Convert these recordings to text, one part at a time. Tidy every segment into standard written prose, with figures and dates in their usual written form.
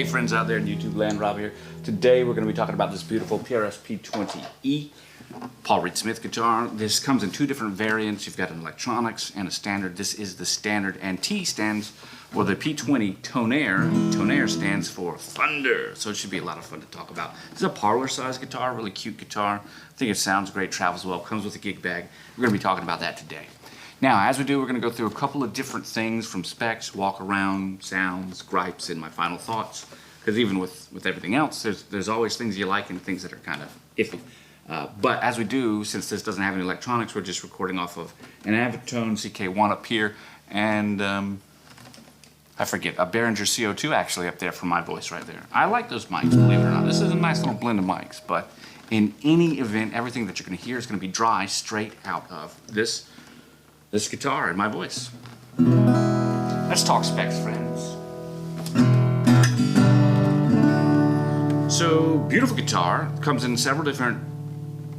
Hey friends out there in YouTube land, Rob here. Today we're going to be talking about this beautiful PRS P20E Paul Reed Smith guitar. This comes in two different variants. You've got an electronics and a standard. This is the standard, and T stands for the P20 Tonnerre. Tonnerre stands for thunder, so it should be a lot of fun to talk about. This is a parlor size guitar, really cute guitar. I think it sounds great, travels well, comes with a gig bag. We're going to be talking about that today. Now, as we do, we're going to go through a couple of different things from specs, walk around, sounds, gripes, and my final thoughts. Because even with everything else, there's always things you like and things that are kind of iffy. But as we do, since this doesn't have any electronics, we're just recording off of an Avitone CK1 up here, and I forget, a Behringer CO2 actually up there for my voice right there. I like those mics, believe it or not. This is a nice little blend of mics, but in any event, everything that you're going to hear is going to be dry straight out of this guitar and my voice. Let's talk specs, friends. So, beautiful guitar. Comes in several different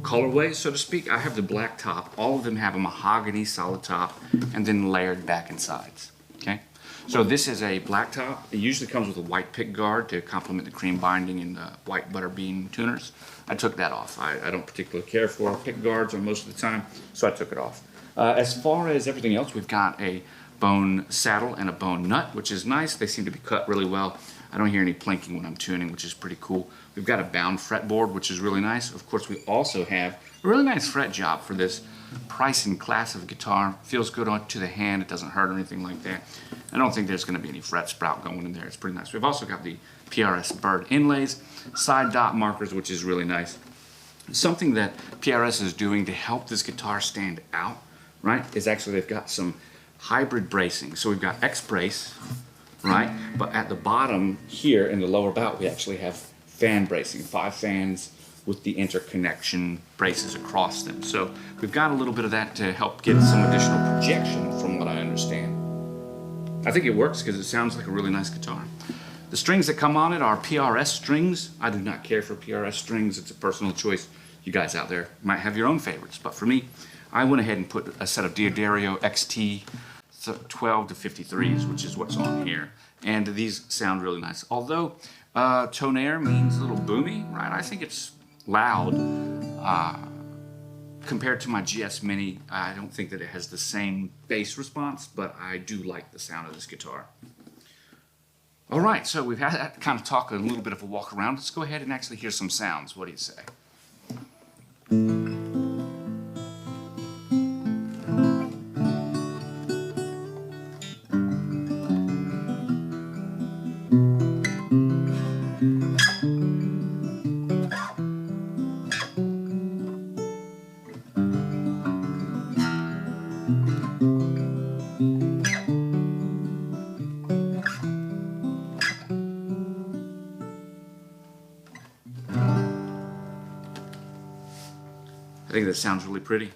colorways, so to speak. I have the Blacktop. All of them have a mahogany solid top and then layered back and sides. Okay? So this is a Blacktop. It usually comes with a white pick guard to complement the cream binding and the white butterbean tuners. I took that off. I don't particularly care for pick guards on most of the time, so I took it off. As far as everything else, we've got a bone saddle and a bone nut, which is nice. They seem to be cut really well. I don't hear any plinking when I'm tuning, which is pretty cool. We've got a bound fretboard, which is really nice. Of course, we also have a really nice fret job for this price and class of guitar. Feels good to the hand. It doesn't hurt or anything like that. I don't think there's going to be any fret sprout going in there. It's pretty nice. We've also got the PRS bird inlays, side dot markers, which is really nice. Something that PRS is doing to help this guitar stand out, right, is actually they've got some hybrid bracing. So we've got X brace, right, but at the bottom here in the lower bout we actually have fan bracing, 5 fans with the interconnection braces across them. So we've got a little bit of that to help get some additional projection from what I understand. I think it works because it sounds like a really nice guitar. The strings that come on it are PRS strings. I do not care for PRS strings. It's a personal choice. You guys out there might have your own favorites, but for me, I went ahead and put a set of D'Addario XT 12 to 53s, which is what's on here. And these sound really nice. Although Tonnerre means a little boomy, right? I think it's loud. Compared to my GS Mini, I don't think that it has the same bass response, but I do like the sound of this guitar. All right, so we've had that kind of talk, a little bit of a walk around. Let's go ahead and actually hear some sounds. What do you say? I think that sounds really pretty.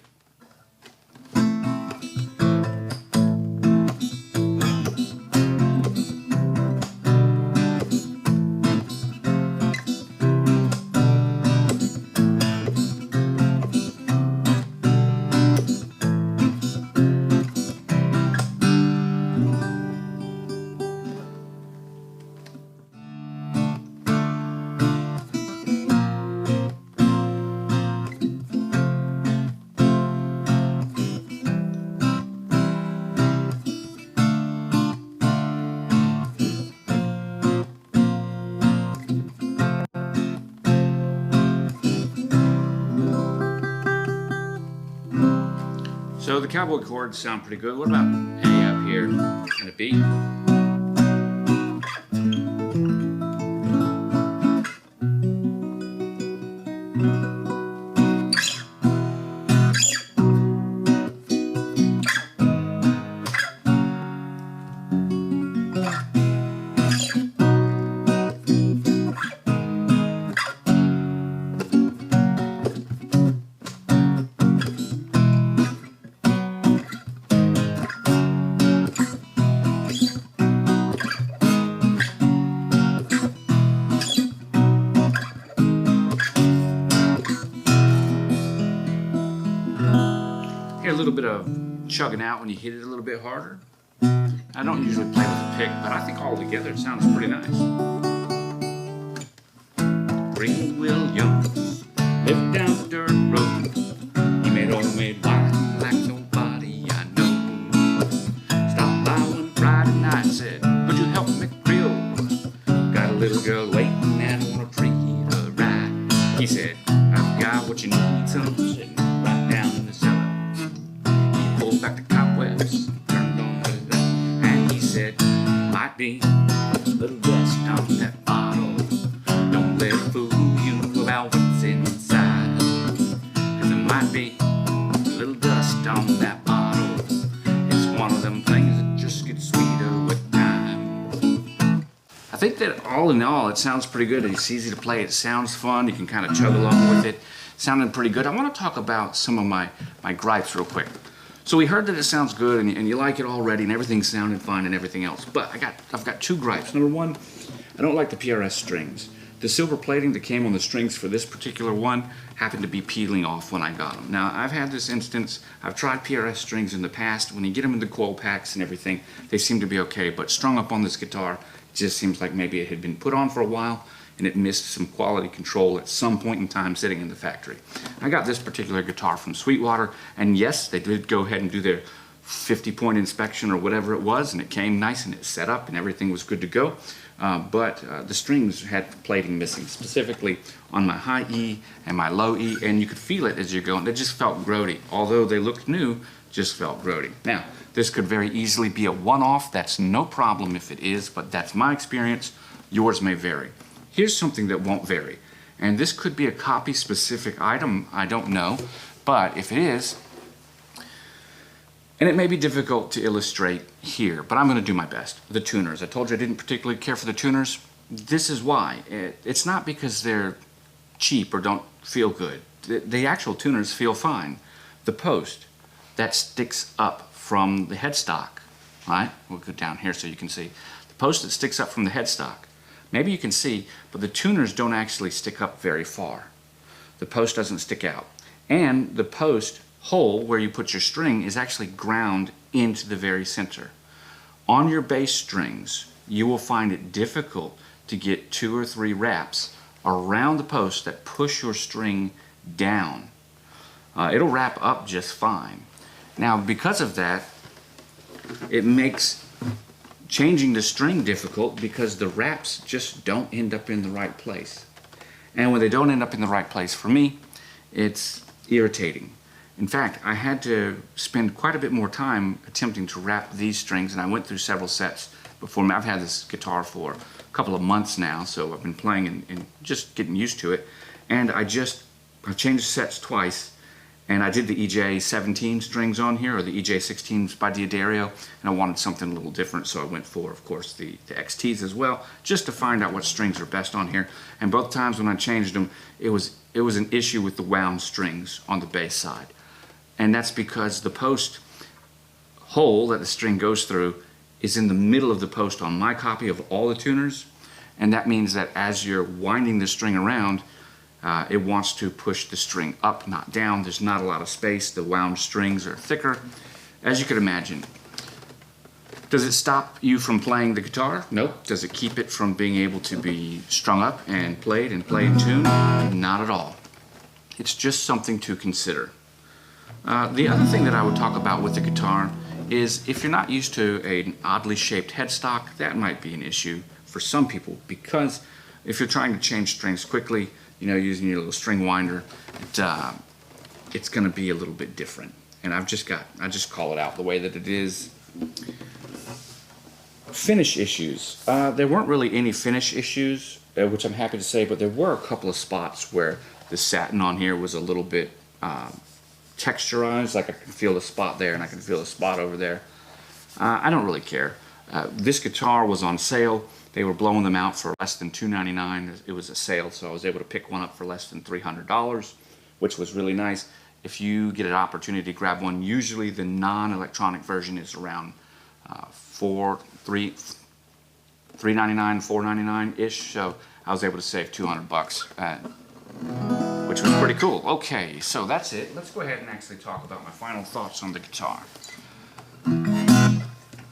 So the cowboy chords sound pretty good. What about A up here and a B? A little bit of chugging out when you hit it a little bit harder. I don't usually play with a pick, but I think all together it sounds pretty nice. Green Williams lived down the dirt road. He made homemade wine like nobody I know. Stopped by one Friday night, said, would you help me grill? Got a little girl waiting and I wanna treat her right. He said, I've got what you need, son, sitting right down in the cellar. He pulled back the cobwebs, turned on the light, and he said, might be a little dust on that bottle. Don't let it fool you about what's inside, 'cause there might be a little dust on that bottle. It's one of them things that just gets sweeter with time. I think that all in all, it sounds pretty good. It's easy to play. It sounds fun. You can kind of chug along with it. Sounding pretty good. I want to talk about some of my gripes real quick. So we heard that it sounds good and you like it already and everything's sounding fine and everything else. But I've got two gripes. Number one, I don't like the PRS strings. The silver plating that came on the strings for this particular one happened to be peeling off when I got them. Now, I've had this instance. I've tried PRS strings in the past. When you get them in the coil packs and everything, they seem to be okay. But strung up on this guitar, it just seems like maybe it had been put on for a while and it missed some quality control at some point in time sitting in the factory. I got this particular guitar from Sweetwater, and yes, they did go ahead and do their 50-point inspection or whatever it was, and it came nice and it set up and everything was good to go. But the strings had plating missing, specifically on my high E and my low E, and you could feel it as you're going. They just felt grody. Although they looked new, just felt grody. Now, this could very easily be a one-off. That's no problem if it is, but that's my experience. Yours may vary. Here's something that won't vary, and this could be a copy-specific item, I don't know, but if it is, and it may be difficult to illustrate here, but I'm going to do my best. The tuners. I told you I didn't particularly care for the tuners. This is why. It's not because they're cheap or don't feel good. The actual tuners feel fine. The post that sticks up from the headstock, right? We'll go down here so you can see. The post that sticks up from the headstock. Maybe you can see, but the tuners don't actually stick up very far. The post doesn't stick out. And the post hole where you put your string is actually ground into the very center. On your bass strings, you will find it difficult to get 2 or 3 wraps around the post that push your string down. It'll wrap up just fine. Now, because of that, it makes changing the string difficult because the wraps just don't end up in the right place. And when they don't end up in the right place, for me, it's irritating. In fact, I had to spend quite a bit more time attempting to wrap these strings, and I went through several sets before. I've had this guitar for a couple of months now, so I've been playing and just getting used to it. And I changed sets twice, and I did the EJ17 strings on here, or the EJ16s by D'Addario, and I wanted something a little different, so I went for, of course, the XTs as well, just to find out what strings are best on here. And both times when I changed them, it was an issue with the wound strings on the bass side. And that's because the post hole that the string goes through is in the middle of the post on my copy of all the tuners, and that means that as you're winding the string around, it wants to push the string up, not down. There's not a lot of space. The wound strings are thicker, as you could imagine. Does it stop you from playing the guitar? Nope. Does it keep it from being able to be strung up and played in tune? Not at all. It's just something to consider. The other thing that I would talk about with the guitar is if you're not used to an oddly shaped headstock, that might be an issue for some people, because if you're trying to change strings quickly, using your little string winder, it's going to be a little bit different. And I just call it out the way that it is. Finish issues. There weren't really any finish issues, which I'm happy to say, but there were a couple of spots where the satin on here was a little bit texturized. Like I can feel the spot there and I can feel the spot over there. I don't really care. This guitar was on sale. They were blowing them out for less than $299. It was a sale, so I was able to pick one up for less than $300, which was really nice. If you get an opportunity to grab one, usually the non-electronic version is around $399, $499-ish. So I was able to save $200, which was pretty cool. Okay, so that's it. Let's go ahead and actually talk about my final thoughts on the guitar.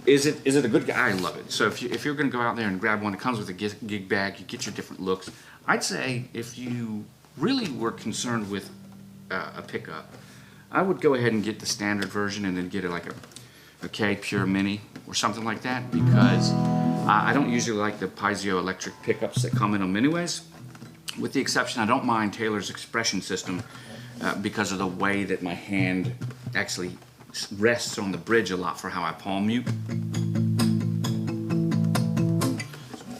Is it a good guy? I love it. So if you're going to go out there and grab one, it comes with a gig bag. You get your different looks. I'd say if you really were concerned with a pickup, I would go ahead and get the standard version and then get it like a K Pure Mini or something like that, because I don't usually like the piezoelectric pickups that come in them anyways. With the exception, I don't mind Taylor's expression system because of the way that my hand actually rests on the bridge a lot for how I palm mute.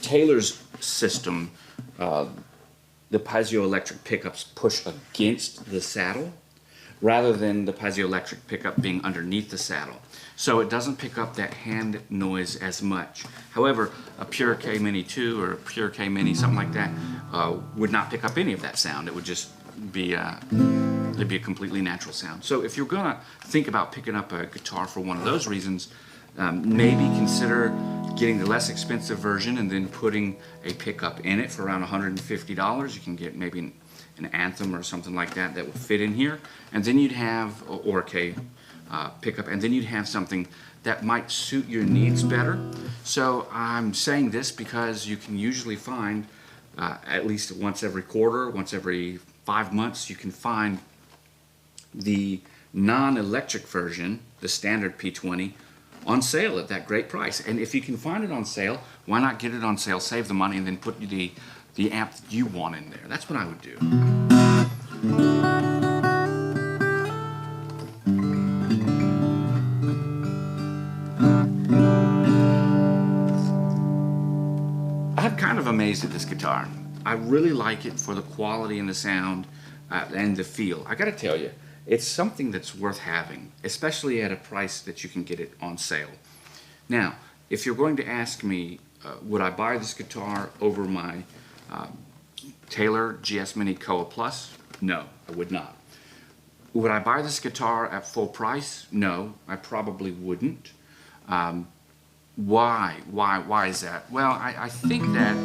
Taylor's system, the piezoelectric pickups push against the saddle rather than the piezoelectric pickup being underneath the saddle. So it doesn't pick up that hand noise as much. However, a Pure K Mini 2 or a Pure K Mini, something like that, would not pick up any of that sound. It would just be it'd be a completely natural sound. So if you're gonna think about picking up a guitar for one of those reasons, maybe consider getting the less expensive version and then putting a pickup in it for around $150. You can get maybe an Anthem or something like that that will fit in here, and then you'd have, or a K pickup, and then you'd have something that might suit your needs better. So I'm saying this because you can usually find at least once every quarter, once every 5 months, you can find the non-electric version, the standard P20, on sale at that great price. And if you can find it on sale, why not get it on sale, save the money, and then put the amp that you want in there? That's what I would do. I'm kind of amazed at this guitar. I really like it for the quality and the sound and the feel. I gotta tell you, it's something that's worth having, especially at a price that you can get it on sale. Now, if you're going to ask me, would I buy this guitar over my Taylor GS Mini Koa Plus? No, I would not. Would I buy this guitar at full price? No, I probably wouldn't. Why? Why is that? Well, I think that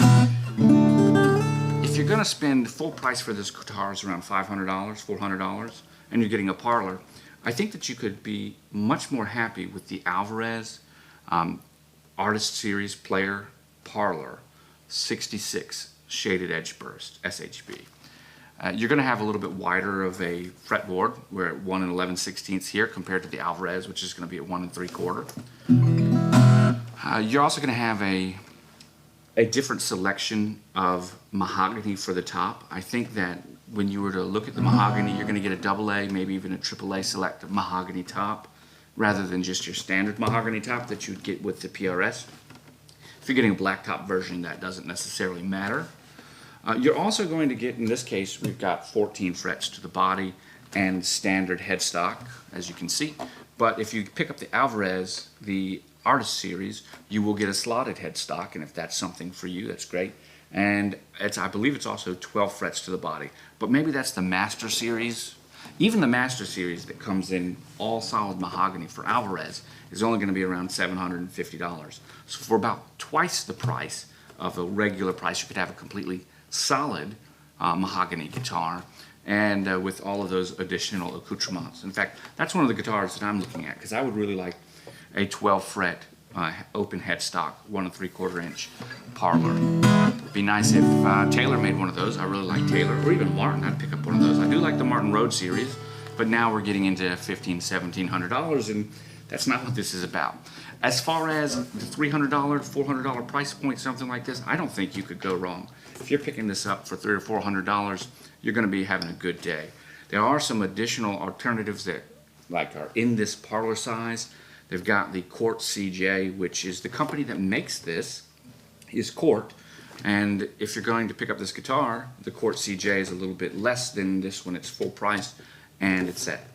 if you're going to spend full price for this guitar is around $500, $400, and you're getting a parlor, I think that you could be much more happy with the Alvarez Artist Series Player Parlor 66 Shaded Edge Burst SHB. You're going to have a little bit wider of a fretboard. We're at 1 11/16 here compared to the Alvarez, which is going to be at 1 3/4. You're also going to have a different selection of mahogany for the top. I think that when you were to look at the mahogany, you're going to get a AA, maybe even a AAA select mahogany top, rather than just your standard mahogany top that you'd get with the PRS. If you're getting a blacktop version, that doesn't necessarily matter. You're also going to get, in this case, we've got 14 frets to the body and standard headstock, as you can see. But if you pick up the Alvarez, the Artist Series, you will get a slotted headstock, and if that's something for you, that's great. And I believe it's also 12 frets to the body. But maybe that's the Master Series. Even the Master Series that comes in all solid mahogany for Alvarez is only going to be around $750. So for about twice the price of a regular price, you could have a completely solid mahogany guitar, and with all of those additional accoutrements. In fact, that's one of the guitars that I'm looking at, because I would really like a 12 fret open headstock 1 3/4 inch parlor. It'd be nice if Taylor made one of those. I really like Taylor, or even Martin. I'd pick up one of those. I do like the Martin Road series, but now we're getting into $1,500, $1,700, and that's not what this is about. As far as the $300, $400 price point, something like this, I don't think you could go wrong. If you're picking this up for $300 or $400, you're going to be having a good day. There are some additional alternatives that are in this parlor size. They've got the Cort CJ, which is the company that makes this, is Cort. And if you're going to pick up this guitar, the Cort CJ is a little bit less than this one. It's full price, and it's that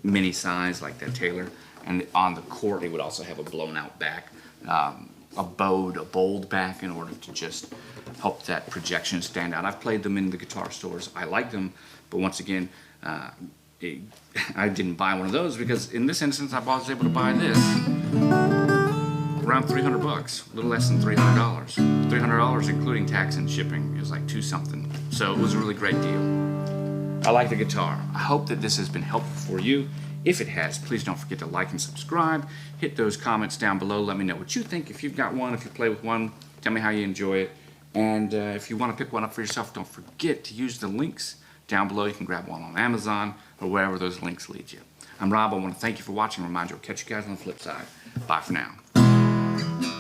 mini size like that Taylor. And on the Cort, it would also have a blown out back, a bowed back, in order to just help that projection stand out. I've played them in the guitar stores. I like them, but once again, I didn't buy one of those because in this instance I was able to buy this around $300, a little less than $300. $300 including tax and shipping is like $2 something. So it was a really great deal. I like the guitar. I hope that this has been helpful for you. If it has, please don't forget to like and subscribe. Hit those comments down below. Let me know what you think. If you've got one, if you play with one, tell me how you enjoy it. And if you want to pick one up for yourself, don't forget to use the links down below. You can grab one on Amazon or wherever those links lead you. I'm Rob. I want to thank you for watching. Remind you, I'll catch you guys on the flip side. Bye for now.